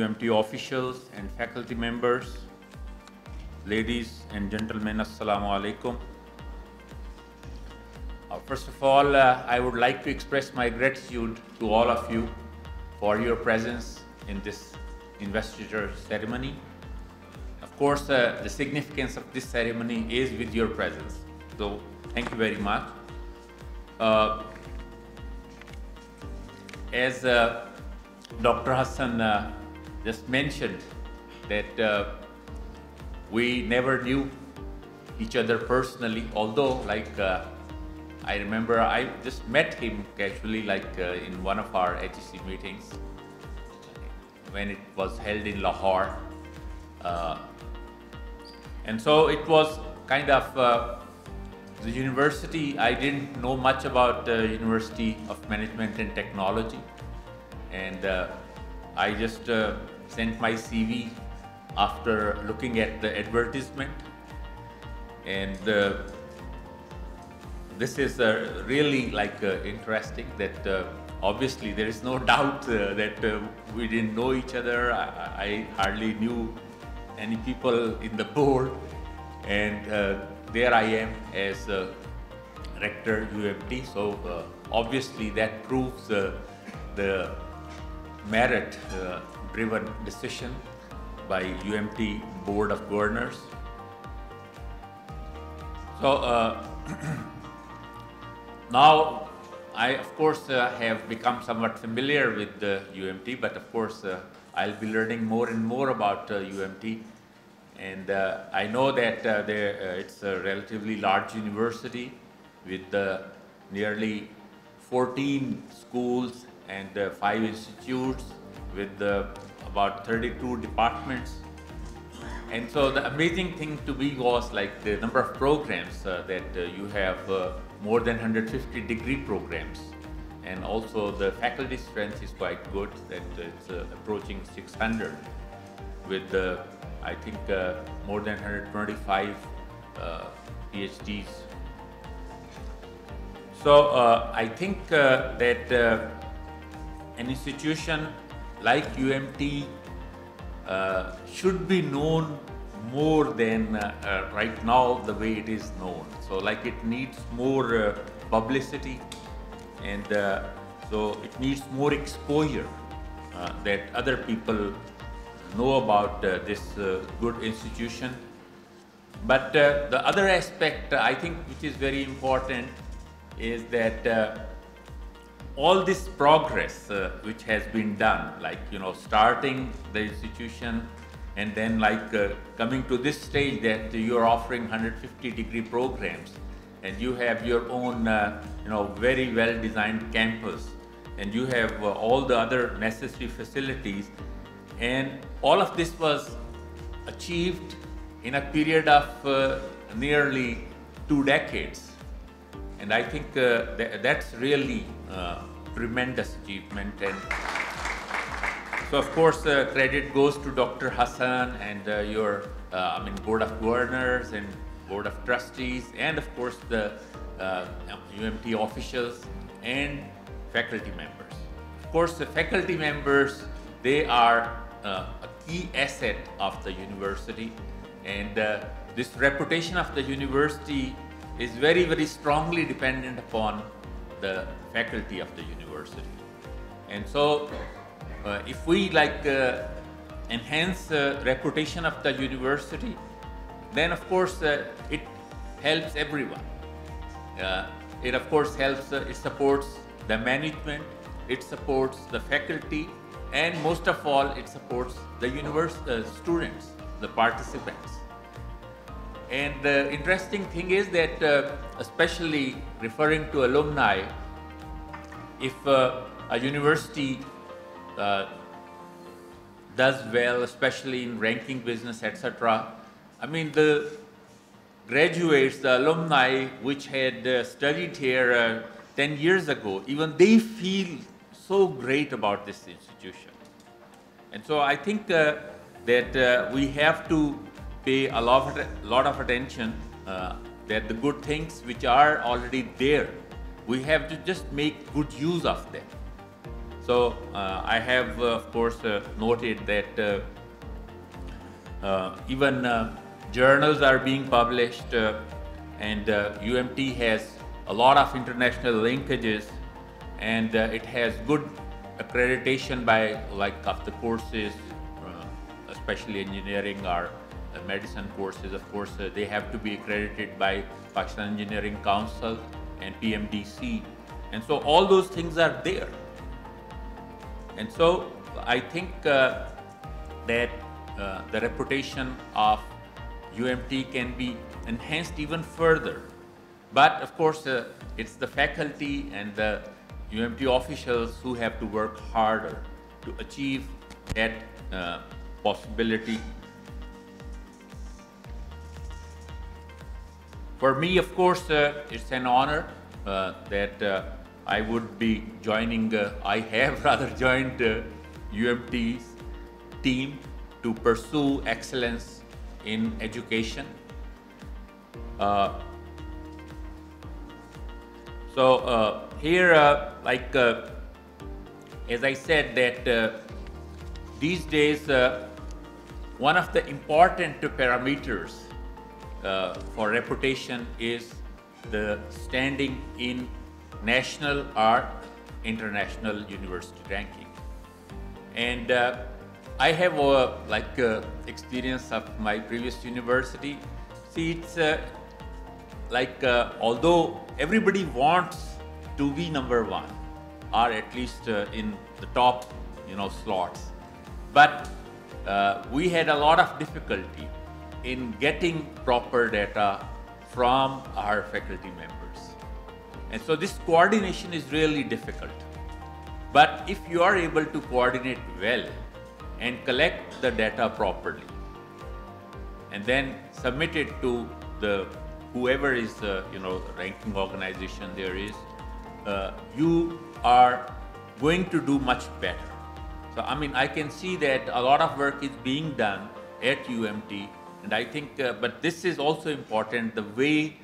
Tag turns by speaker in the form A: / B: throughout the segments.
A: UMT officials and faculty members, ladies and gentlemen, Assalamu alaikum. First of all, I would like to express my gratitude to all of you for your presence in this investiture ceremony. Of course, the significance of this ceremony is with your presence. So, thank you very much. As Dr. Hasan just mentioned that we never knew each other personally, although I remember I just met him casually in one of our HEC meetings when it was held in Lahore. And so it was kind of the university. I didn't know much about the University of Management and Technology, and I just sent my CV after looking at the advertisement, and this is really interesting that obviously there is no doubt that we didn't know each other. I hardly knew any people in the board, and there I am as Rector UMT. So obviously that proves the merit-driven decision by UMT Board of Governors. So now I of course have become somewhat familiar with the UMT, but of course I'll be learning more and more about UMT, and I know that it's a relatively large university with nearly 14 schools and 5 institutes with about 32 departments. And so the amazing thing to me was the number of programs that you have more than 150 degree programs, and also the faculty strength is quite good, that it's approaching 600 with I think more than 125 PhDs. So I think that an institution like UMT should be known more than right now the way it is known. So it needs more publicity, and so it needs more exposure that other people know about this good institution. But the other aspect I think which is very important is that all this progress which has been done, starting the institution, and then coming to this stage that you are offering 150 degree programs, and you have your own very well designed campus, and you have all the other necessary facilities, and all of this was achieved in a period of nearly 2 decades. And I think that's really tremendous achievement. And so of course credit goes to Dr. Hasan and your Board of Governors and Board of Trustees, and of course the UMT officials and faculty members. Of course the faculty members, they are a key asset of the university, and this reputation of the university is very, very strongly dependent upon the faculty of the university. And so if we enhance the reputation of the university, then of course it helps everyone. It of course helps, it supports the management, it supports the faculty, and most of all it supports the students, the participants. And the interesting thing is that especially referring to alumni, if a university does well, especially in ranking business, etc., the graduates, the alumni which had studied here 10 years ago, even they feel so great about this institution. And so I think that we have to pay a lot of attention that the good things which are already there, we have to just make good use of them. So I have, of course, noted that even journals are being published, and UMT has a lot of international linkages, and it has good accreditation by of the courses, especially engineering or medicine courses. Of course, they have to be accredited by Pakistan Engineering Council and PMDC, and so all those things are there. And so I think that the reputation of UMT can be enhanced even further. But of course, it's the faculty and the UMT officials who have to work harder to achieve that possibility. For me, of course, it's an honor that I would be joining, I have rather joined UMT's team to pursue excellence in education. Here, as I said, that these days, one of the important parameters for reputation is the standing in national or international university ranking. And I have experience of my previous university. See, it's although everybody wants to be #1 or at least in the top, slots, but we had a lot of difficulty in getting proper data from our faculty members. And so this coordination is really difficult. But if you are able to coordinate well and collect the data properly, and then submit it to the whoever is ranking organization there is, you are going to do much better. So I can see that a lot of work is being done at UMT, and I think, but this is also important, the way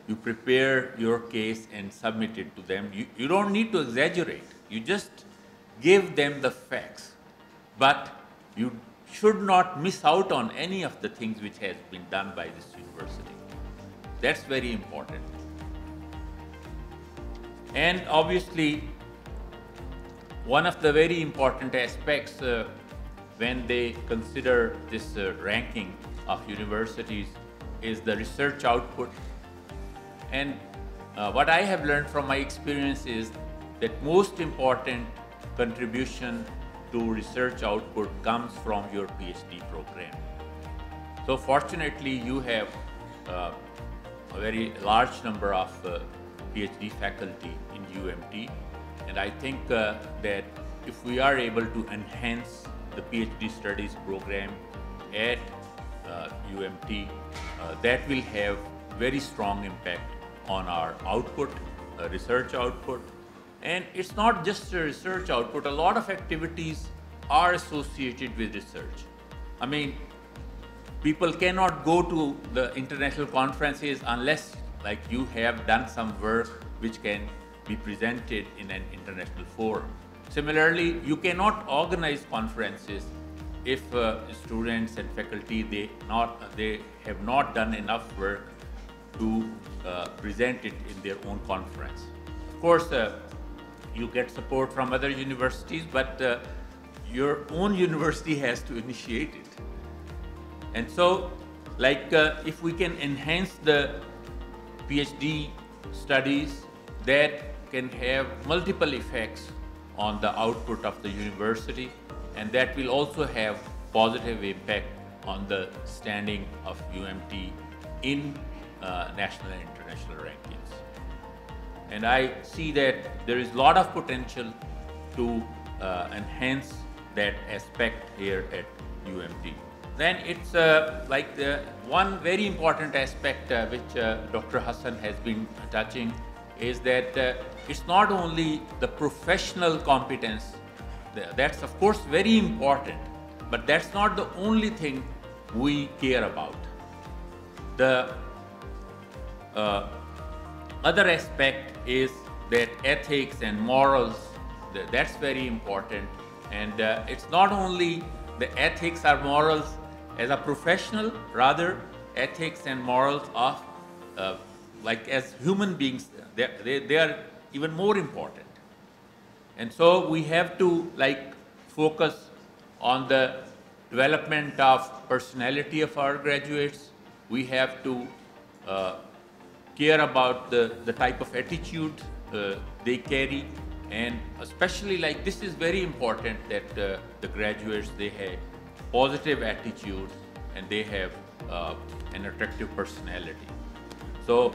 A: you prepare your case and submit it to them. You don't need to exaggerate. You just give them the facts. But you should not miss out on any of the things which has been done by this university. That's very important. And obviously, one of the very important aspects when they consider this ranking of universities is the research output. And what I have learned from my experience is that most important contribution to research output comes from your PhD program. So fortunately, you have a very large number of PhD faculty in UMT, and I think that if we are able to enhance the PhD studies program at UMT, that will have very strong impact on our output, research output. And it's not just a research output, a lot of activities are associated with research. People cannot go to the international conferences unless you have done some work which can be presented in an international forum. Similarly, you cannot organize conferences if students and faculty, they have not done enough work to present it in their own conference. Of course, you get support from other universities, but your own university has to initiate it. And so, if we can enhance the PhD studies, that can have multiple effects on the output of the university, and that will also have positive impact on the standing of UMT in national and international rankings. And I see that there is a lot of potential to enhance that aspect here at UMT. Then it's one very important aspect which Dr. Hasan has been touching is that it's not only the professional competence, that's of course very important, but that's not the only thing we care about. The other aspect is that ethics and morals That's very important. And it's not only the ethics or morals as a professional, rather ethics and morals of like as human beings, they are even more important. And so we have to like focus on the development of personality of our graduates. We have to care about the type of attitude they carry, and especially like this is very important that the graduates, they have positive attitudes and they have an attractive personality. So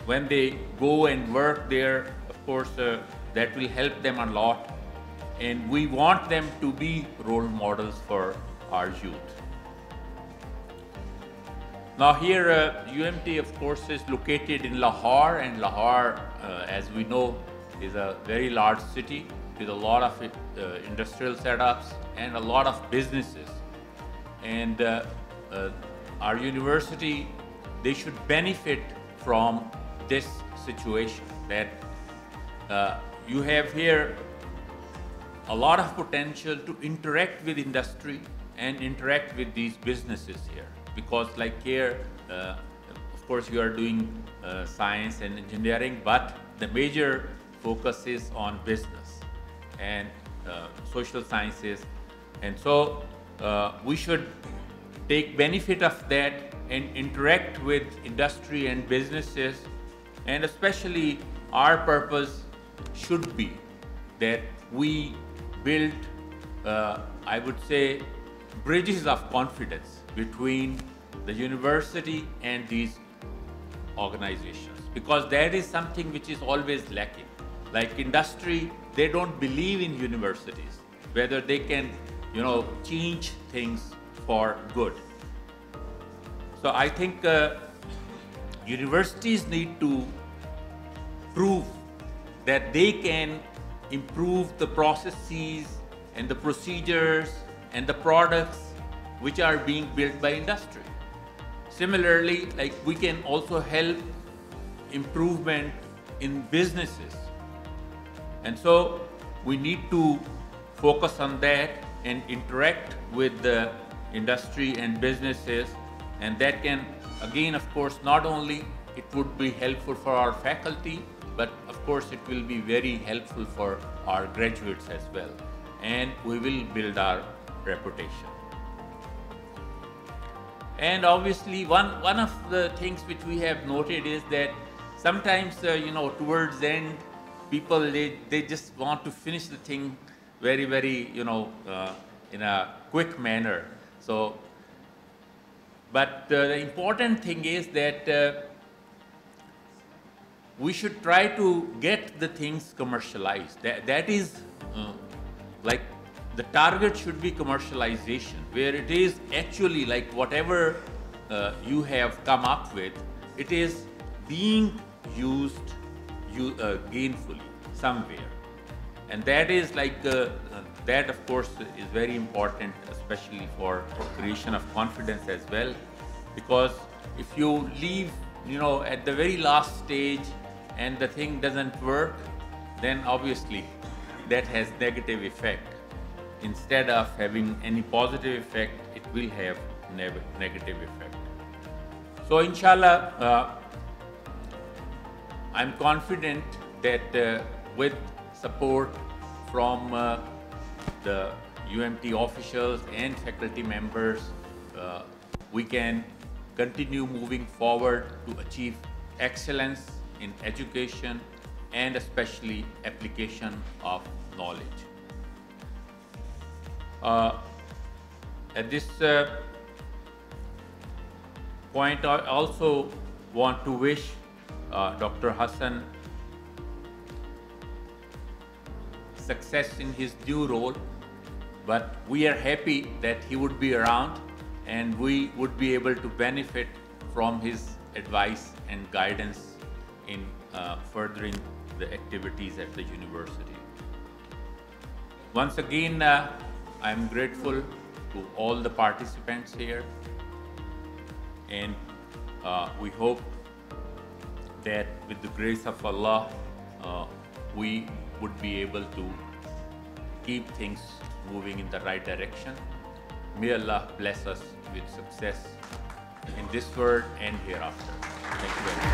A: when they go and work there, of course, that will help them a lot. And we want them to be role models for our youth. Now here, UMT, of course, is located in Lahore, and Lahore, as we know, is a very large city with a lot of industrial setups and a lot of businesses. And our university, they should benefit from this situation, that you have here a lot of potential to interact with industry and interact with these businesses here. Because like here, of course, you are doing science and engineering, but the major focus is on business and social sciences. And so we should take benefit of that and interact with industry and businesses. And especially our purpose should be that we build, I would say, bridges of confidence between the university and these organizations, because that is something which is always lacking. Like industry, they don't believe in universities, whether they can, change things for good. So I think universities need to prove that they can improve the processes and the procedures and the products which are being built by industry. Similarly, like we can also help improvement in businesses. And so we need to focus on that and interact with the industry and businesses. And that can, again, of course, not only it would be helpful for our faculty, but of course it will be very helpful for our graduates as well. And we will build our reputation. And obviously one of the things which we have noted is that sometimes, towards the end, people, they just want to finish the thing very, very, in a quick manner. So, but the important thing is that we should try to get the things commercialized. That is like the target should be commercialization, where it is actually like whatever you have come up with, it is being used gainfully somewhere. And that is like, that of course is very important, especially for creation of confidence as well. Because if you leave, at the very last stage and the thing doesn't work, then obviously that has negative effect. Instead of having any positive effect, it will have negative effect. So inshallah, I'm confident that with support from the UMT officials and faculty members, we can continue moving forward to achieve excellence in education and especially application of knowledge. At this point, I also want to wish Dr. Hasan success in his new role, but we are happy that he would be around and we would be able to benefit from his advice and guidance in furthering the activities at the university. Once again, I'm grateful to all the participants here, and we hope that with the grace of Allah, we would be able to keep things moving in the right direction. May Allah bless us with success in this world and hereafter. Thank you very much.